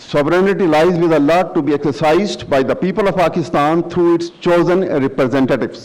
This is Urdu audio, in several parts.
Sovereignty lies with Allah to be exercised by the people of Pakistan through its chosen representatives.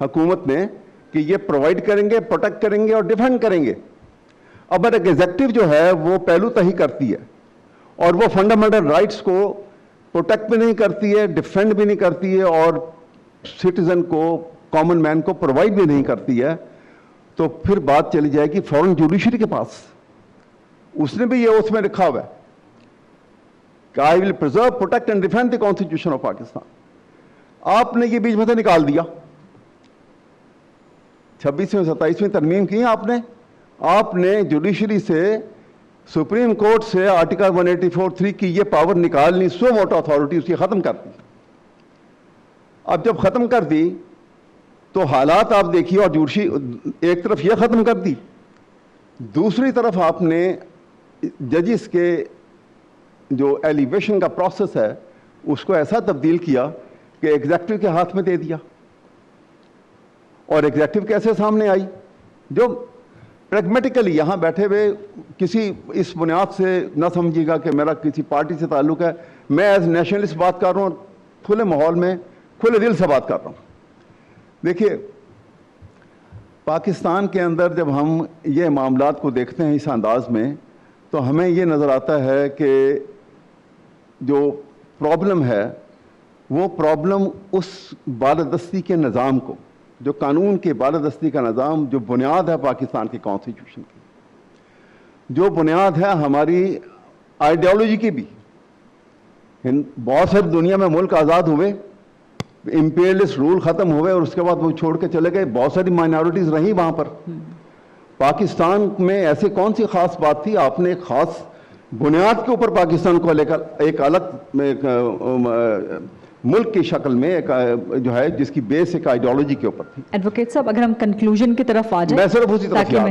حکومت نے کہ یہ پرووائڈ کریں گے, پروٹیکٹ کریں گے اور ڈیفینڈ کریں گے. اب ایگزیکٹو جو ہے وہ پہلو تہی کرتی ہے اور وہ فنڈامنٹل رائٹس کو پروٹیکٹ بھی نہیں کرتی ہے, ڈیفینڈ بھی نہیں کرتی ہے اور سٹیزن کو, کامن مین کو پرووائڈ بھی نہیں کرتی ہے, تو پھر بات چلی جائے گی فورن جوڈیشری کے پاس. اس نے بھی یہ اس میں لکھا ہوا ہے کہ I will preserve, protect and defend the constitution of Pakistan. آپ نے یہ بیچ میں سے نکال دیا. 26ویں 27ویں ترمیم کی آپ نے جوڈیشری سے, سپریم کورٹ سے آرٹیکل 184(3) کی یہ پاور نکال لی, سو موٹو اتھارٹی اس کی ختم کر دی. اب جب ختم کر دی تو حالات آپ دیکھیے, اور جوڈیشری ایک طرف یہ ختم کر دی, دوسری طرف آپ نے ججز کے جو ایلیویشن کا پروسیس ہے اس کو ایسا تبدیل کیا کہ ایگزیکٹو کے ہاتھ میں دے دیا. اور ایگزیکٹو کیسے سامنے آئی؟ جو پریگمیٹیکلی یہاں بیٹھے ہوئے کسی اس بنیاد سے نہ سمجھے گا کہ میرا کسی پارٹی سے تعلق ہے, میں ایز نیشنلسٹ بات کر رہا ہوں, کھلے ماحول میں کھلے دل سے بات کر رہا ہوں. دیکھیے, پاکستان کے اندر جب ہم یہ معاملات کو دیکھتے ہیں اس انداز میں تو ہمیں یہ نظر آتا ہے کہ جو پرابلم ہے وہ پرابلم اس بالادستی کے نظام کو, جو قانون کے بالادستی کا نظام, جو بنیاد ہے پاکستان کی کانسٹیٹیوشن کی, جو بنیاد ہے ہماری آئیڈیالوجی کی بھی. بہت ساری دنیا میں ملک آزاد ہوئے, امپیریلسٹ رول ختم ہوئے اور اس کے بعد وہ چھوڑ کے چلے گئے, بہت ساری مائنارٹیز رہیں وہاں پر. پاکستان میں ایسے کون سی خاص بات تھی؟ آپ نے ایک خاص بنیاد کے اوپر پاکستان کو لے کر ایک الگ ملک کی شکل میں ایک جو ہے جس کی بیس ایک آئیڈیالوجی کے اوپر تھی. ایڈوکیٹ صاحب, اگر ہم کنکلوژن کی طرف آ جائیں, میں صرف اسی طرف آ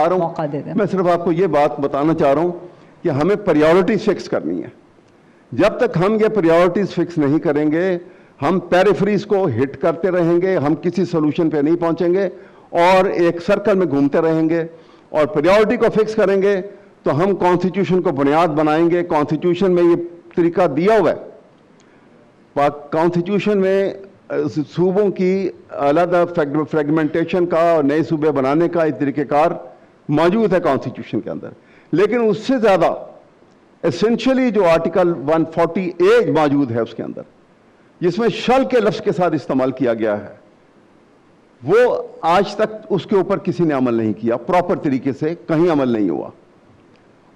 رہا ہوں. میں صرف آپ کو یہ بات بتانا چاہ رہا ہوں کہ ہمیں پریورٹیز فکس کرنی ہے. جب تک ہم یہ پریورٹیز فکس نہیں کریں گے ہم پیریفریز کو ہٹ کرتے رہیں گے, ہم کسی سولوشن پہ نہیں پہنچیں گے اور ایک سرکل میں گھومتے رہیں گے. اور پریورٹی کو فکس کریں گے تو ہم کانسٹیٹیوشن کو بنیاد بنائیں گے. کانسٹیٹیوشن میں یہ طریقہ دیا ہوا ہے, کانسٹیٹیوشن میں صوبوں کی علیحدہ فریگمنٹیشن کا اور نئے صوبے بنانے کا ایک طریقہ کار موجود ہے کانسٹیٹیوشن کے اندر. لیکن اس سے زیادہ اسینشلی جو آرٹیکل 148 موجود ہے اس کے اندر, جس میں شل کے لفظ کے ساتھ استعمال کیا گیا ہے, وہ آج تک اس کے اوپر کسی نے عمل نہیں کیا پراپر طریقے سے, کہیں عمل نہیں ہوا.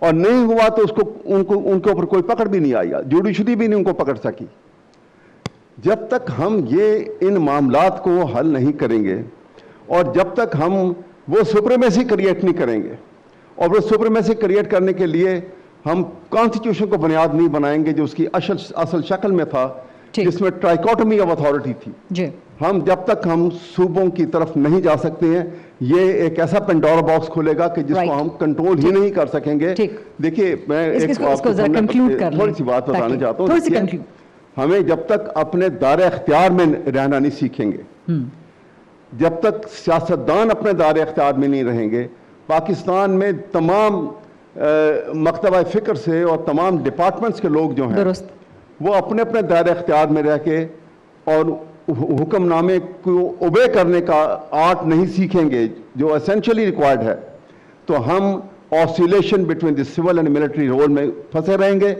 اور نہیں ہوا تو اس کو ان کے اوپر کوئی پکڑ بھی نہیں آئی, جوڈیشری بھی نہیں ان کو پکڑ سکی. جب تک ہم یہ ان معاملات کو حل نہیں کریں گے اور جب تک ہم وہ سپریمیسی کریٹ نہیں کریں گے, اور وہ سپریمیسی کریٹ کرنے کے لیے ہم کانسٹیٹیوشن کو بنیاد نہیں بنائیں گے جو اس کی اصل شکل میں تھا, جس میں ٹرائیکوٹمی آف اتھارٹی تھی, ہم جب تک ہم صوبوں کی طرف نہیں جا سکتے ہیں یہ ایک ایسا پینڈورا باکس کھولے گا کہ جس کو ہم کنٹرول ہی نہیں کر سکیں گے. دیکھیے, میں ایک تھوڑی سی بات بتانا چاہتا ہوں. ہمیں جب تک اپنے دائرہ اختیار میں رہنا نہیں سیکھیں گے, جب تک سیاستدان اپنے دائرہ اختیار میں نہیں رہیں گے, پاکستان میں تمام مکتبہ فکر سے اور تمام ڈپارٹمنٹس کے لوگ جو ہیں وہ اپنے اپنے دائرہ اختیار میں رہ کے اور حکم نامے کو اوبے کرنے کا آرٹ نہیں سیکھیں گے جو اسینشلی ریکوائرڈ ہے, تو ہم oscillation between the civil and military rule میں پھنسے رہیں گے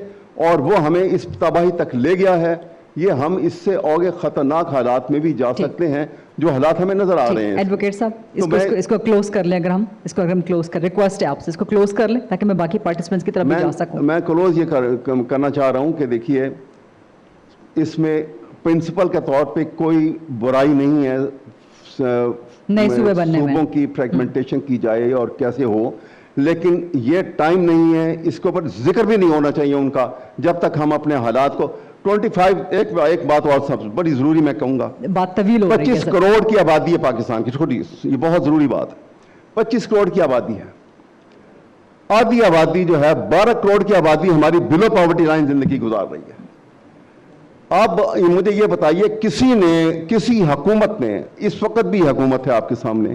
اور وہ ہمیں اس تباہی تک لے گیا ہے. یہ ہم اس سے آگے خطرناک حالات میں بھی جا سکتے ہیں جو حالات ہمیں نظر آ رہے ہیں. ایڈوکیٹ صاحب, اس کو کلوز کر لیں, اگر ہم کلوز کر, ریکویسٹ ہے آپ سے اس کو کلوز کر لیں تاکہ میں باقی پارٹیسپینٹس کی طرف بھی جا سکوں. میں کلوز یہ کرنا چاہ رہا ہوں کہ دیکھیے, اس میں پرنسپل کے طور پہ کوئی برائی نہیں ہے نئے صوبوں کی فریگمنٹیشن کی جائے اور کیسے ہو, لیکن یہ ٹائم نہیں ہے, اس کے اوپر ذکر بھی نہیں ہونا چاہیے ان کا جب تک ہم اپنے حالات کو 25 ایک بات اور سب بڑی ضروری میں کہوں گا, بات طویل ہو رہی ہے. 25 کروڑ کی آبادی ہے پاکستان کی, چھوٹی, یہ بہت ضروری بات ہے. 25 کروڑ کی آبادی ہے, آدھی آبادی جو ہے 12 کروڑ کی آبادی ہماری بلو پاورٹی لائن زندگی گزار رہی ہے. اب مجھے یہ بتائیے, کسی حکومت نے, اس وقت بھی حکومت ہے آپ کے سامنے,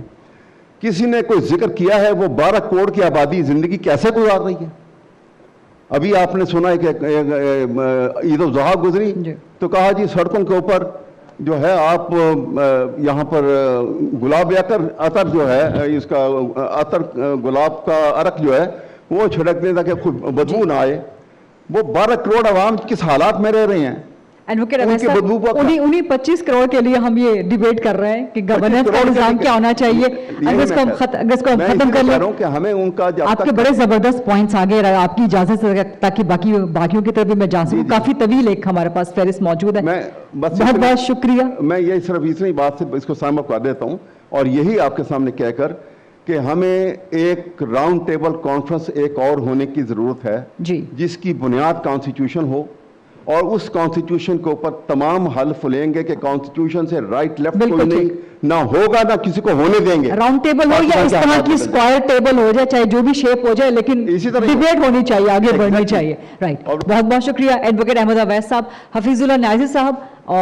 کسی نے کوئی ذکر کیا ہے وہ 12 کروڑ کی آبادی زندگی کیسے گزار رہی ہے؟ ابھی آپ نے سنا ہے کہ عید الاضحیٰ گزری تو کہا جی سڑکوں کے اوپر جو ہے آپ یہاں پر گلاب عطر جو ہے اس کا عطر گلاب کا عرق جو ہے وہ چھڑک دیں تاکہ خود بدبو نہ آئے. وہ 12 کروڑ عوام کس حالات میں رہ رہے ہیں. ایڈوکیٹ ان کی بدبو کو انہیں 25 کروڑ کے لیے ہم یہ ڈیبیٹ کر رہے ہیں کہ گورننس کا نظام کیا ہونا چاہیے. اگر اس کو ختم کر لیں کہ ہمیں ان کا آپ کے بڑے زبردست پوائنٹس آگے رہا آپ کی اجازت سے تاکہ باقیوں کی طرف بھی میں جا سکوں. کافی طویل ایک ہمارے پاس فہرست موجود ہے. بہت بہت شکریہ. میں یہ صرف اتنی بات سے اس کو سام اپ کر دیتا ہوں اور یہی آپ کے سامنے کہہ کر کہ ہمیں ایک راؤنڈ ٹیبل کانفرنس ایک اور ہونے کی ضرورت ہے جی جس کی بنیاد کانسٹیٹیوشن ہو اور اس کانسٹیٹیوشن کے اوپر تمام حلف لیں گے کہ کانسٹیٹیوشن سے رائٹ لیفٹ کوئی نہیں نہ ہوگا نہ کسی کو ہونے دیں گے. راؤنڈ ٹیبل ہو یا اس طرح کی اسکوائر ٹیبل ہو جائے چاہے جو بھی شیپ ہو جائے لیکن ڈیبیٹ ہونی چاہیے آگے بڑھنی چاہیے. رائٹ. بہت بہت شکریہ ایڈوکیٹ احمد اویس صاحب, حفیظ اللہ نیازی صاحب. اور